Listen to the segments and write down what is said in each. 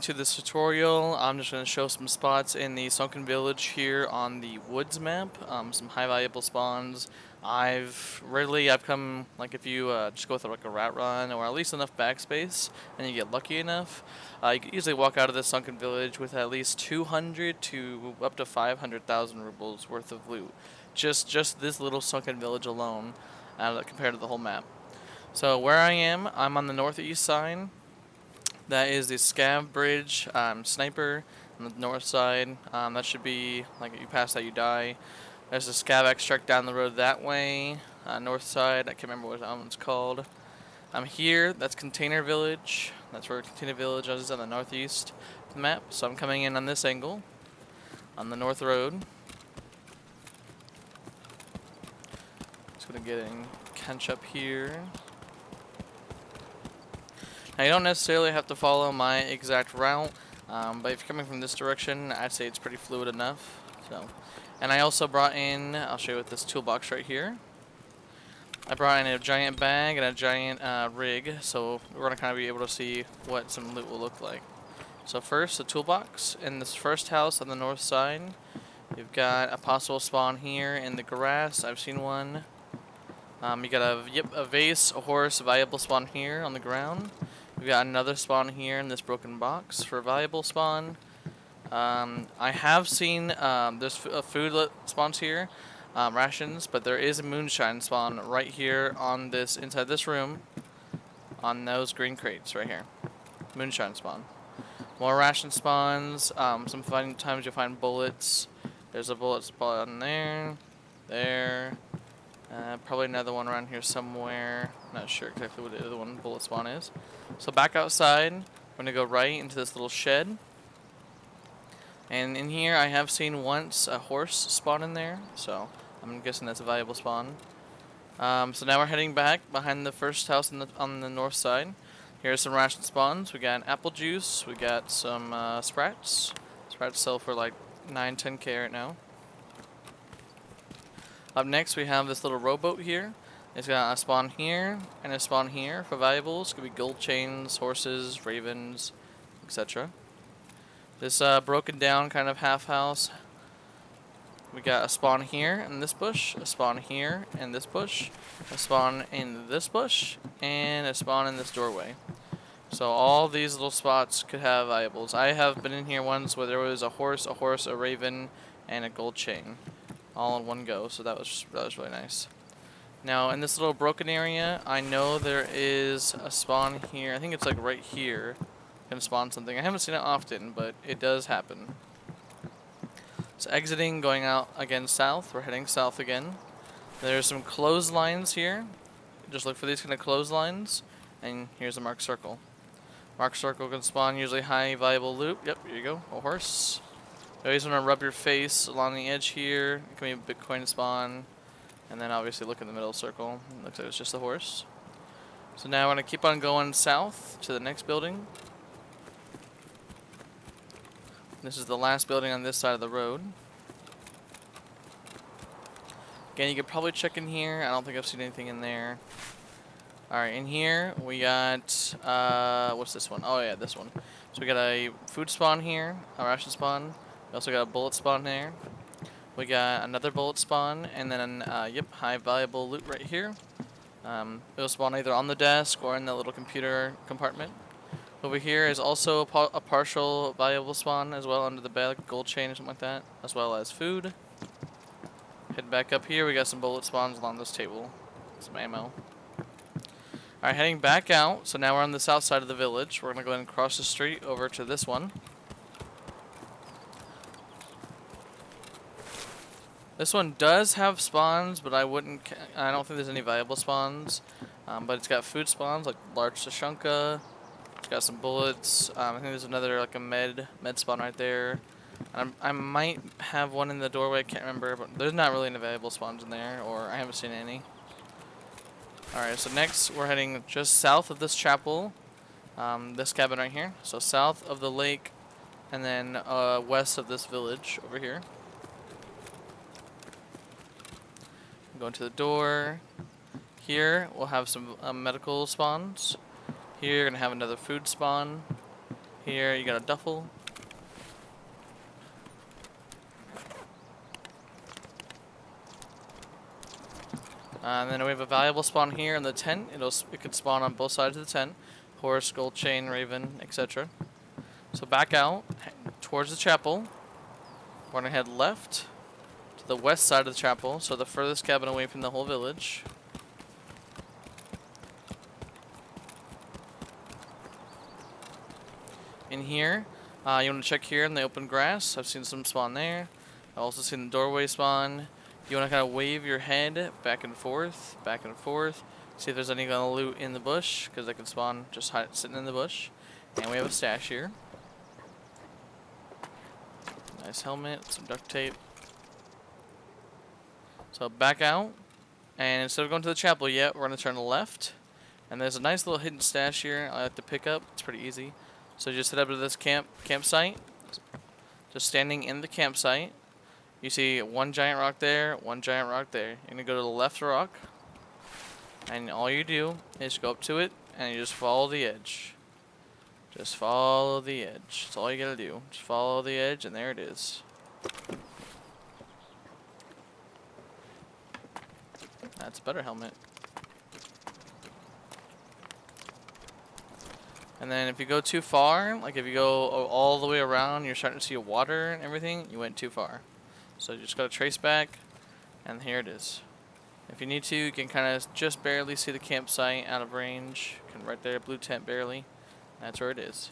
to this tutorial. I'm just going to show some spots in the Sunken Village here on the Woods map. Some high valuable spawns. I've come, like, if you just go through like a rat run or at least enough backspace and you get lucky enough, you can easily walk out of this Sunken Village with at least 200 to up to 500,000 rubles worth of loot. Just this little Sunken Village alone, compared to the whole map. So where I am, I'm on the northeast side. That is the Scav Bridge sniper on the north side. That should be, like, if you pass that, you die. There's a Scav extract down the road that way, north side. I can't remember what that one's called. I'm here. That's Container Village. That's where Container Village is on the northeast of the map. So I'm coming in on this angle, on the north road. Just gonna catch up here. Now, you don't necessarily have to follow my exact route, but if you're coming from this direction, I'd say it's pretty fluid enough. And I also brought in, I'll show you with this toolbox right here. I brought in a giant bag and a giant rig, so we're going to kind of be able to see what some loot will look like. So first, the toolbox. In this first house on the north side, you've got a possible spawn here in the grass. I've seen one. You got a vase, a horse, a valuable spawn here on the ground. We've got another spawn here in this broken box for a valuable spawn. I have seen there's food spawns here, rations, but there is a moonshine spawn right here on this inside this room, on those green crates right here. Moonshine spawn. More ration spawns. Sometimes you'll find bullets. There's a bullet spawn there, there. Probably another one around here somewhere. Not sure exactly what the other one bullet spawn is. So back outside, I'm going to go right into this little shed. And in here I have seen once a horse spawn in there, so I'm guessing that's a valuable spawn. So now we're heading back behind the first house on the north side. Here's some ration spawns. We got an apple juice. We got some sprats. Sprats sell for like 9-10k right now. Up next, we have this little rowboat here. It's got a spawn here and a spawn here for valuables. Could be gold chains, horses, ravens, etc. This broken down kind of half house. We got a spawn here in this bush, a spawn here in this bush, a spawn in this bush, and a spawn in this doorway. So all these little spots could have valuables. I have been in here once where there was a horse, a raven, and a gold chain, all in one go, so that was really nice. Now, in this little broken area, I know there is a spawn here. I think it's like right here. Can spawn something. I haven't seen it often, but it does happen. So exiting, going out again south. We're heading south again. There's some clotheslines here. Just look for these kind of clotheslines, and here's a marked circle. Marked circle can spawn usually high valuable loot. Yep, here you go, a horse. You always want to rub your face along the edge here. It can be a Bitcoin spawn. And then obviously look in the middle circle. It looks like it's just a horse. So now I'm going to keep on going south to the next building. This is the last building on this side of the road. Again, you could probably check in here. I don't think I've seen anything in there. Alright, in here we got, what's this one? Oh yeah, this one. So we got a food spawn here, a ration spawn. We also got a bullet spawn there. We got another bullet spawn, and then, high valuable loot right here. It'll spawn either on the desk or in the little computer compartment. Over here is also a partial valuable spawn as well under the bed, like gold chain or something like that, as well as food. Head back up here, we got some bullet spawns along this table. Some ammo. Alright, heading back out, so now we're on the south side of the village. We're going to go ahead and cross the street over to this one. This one does have spawns, but I don't think there's any valuable spawns. But it's got food spawns, like large Sashunka. It's got some bullets. I think there's another, like a med spawn right there. And I might have one in the doorway, I can't remember, but there's not really any valuable spawns in there, or I haven't seen any. Alright, so next we're heading just south of this chapel. This cabin right here. So south of the lake, and then west of this village over here. Going to the door. Here we'll have some medical spawns. Here you're gonna have another food spawn. Here you got a duffel. And then we have a valuable spawn here in the tent. It could spawn on both sides of the tent. Horse, gold chain, raven, etc. So back out towards the chapel. We're gonna head left to the west side of the chapel, so the furthest cabin away from the whole village. In here, you want to check here in the open grass. I've seen some spawn there. I've also seen the doorway spawn. You want to kind of wave your head back and forth, see if there's any kind of loot in the bush, because they can spawn just sitting in the bush. And we have a stash here. Nice helmet, some duct tape. So back out, and instead of going to the chapel yet, we're going to turn left. And there's a nice little hidden stash here I like to pick up. It's pretty easy. So just head up to this campsite. Just standing in the campsite. You see one giant rock there, one giant rock there. You're going to go to the left rock. And all you do is go up to it and you just follow the edge. Just follow the edge. That's all you got to do. Just follow the edge and there it is. That's a better helmet. And then if you go too far, like if you go all the way around, you're starting to see water and everything, you went too far. So you just gotta trace back, and here it is. If you need to, you can kind of just barely see the campsite out of range. You can right there, blue tent barely. That's where it is.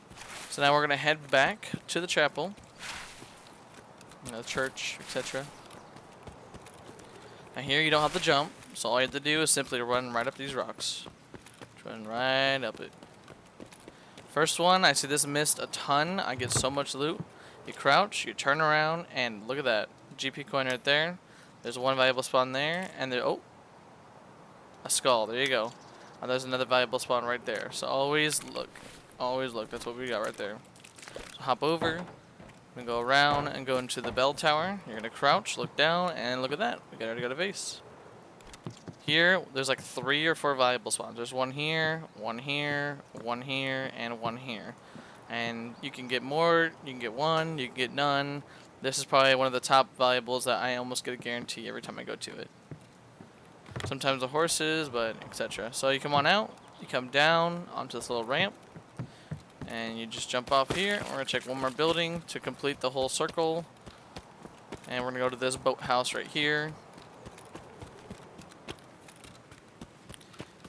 So now we're gonna head back to the chapel, the church, etc. Now here you don't have to jump, so all you have to do is simply run right up these rocks. Just run right up it. First one, I see this missed a ton. I get so much loot. You crouch, you turn around, and look at that. GP coin right there. There's one valuable spawn there, and there, oh, a skull. There you go. And there's another valuable spawn right there. So always look. Always look. That's what we got right there. So hop over. We go around and go into the bell tower. You're going to crouch, look down, and look at that. We already got a vase. Here, there's like 3 or 4 valuable spawns. There's one here, one here, one here, and one here. And you can get more, you can get one, you can get none. This is probably one of the top valuables that I almost get a guarantee every time I go to it. Sometimes the horses, but etc. So you come on out, you come down onto this little ramp, and you just jump off here. We're going to check one more building to complete the whole circle. And we're going to go to this boathouse right here.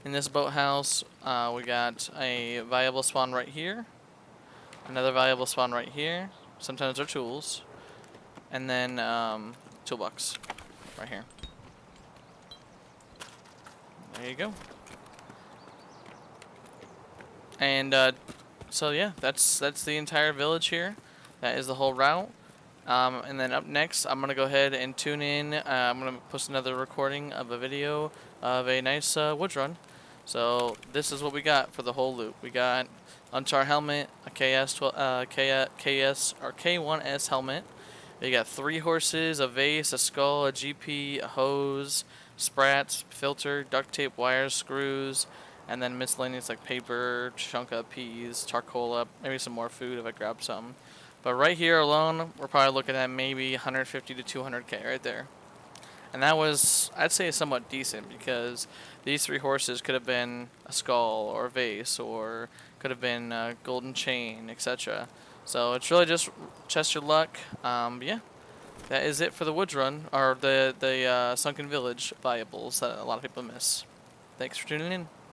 In this boathouse, we got a valuable spawn right here, another valuable spawn right here, sometimes they're tools, and then toolbox right here. There you go. And so yeah, that's the entire village here. That is the whole route. And then up next, I'm gonna go ahead and tune in. I'm gonna post another recording of a video of a nice woods run. So this is what we got for the whole loop. We got Untar helmet, a KS or K1S helmet. We got 3 horses, a vase, a skull, a GP, a hose, sprats, filter, duct tape, wires, screws, and then miscellaneous like paper, chunk of peas, charcoal, maybe some more food if I grab some. But right here alone, we're probably looking at maybe 150 to 200k right there. And that was, I'd say, somewhat decent because these 3 horses could have been a skull or a vase or could have been a golden chain, etc. So it's really just test your luck. Yeah, that is it for the woods run, or the Sunken Village valuables that a lot of people miss. Thanks for tuning in.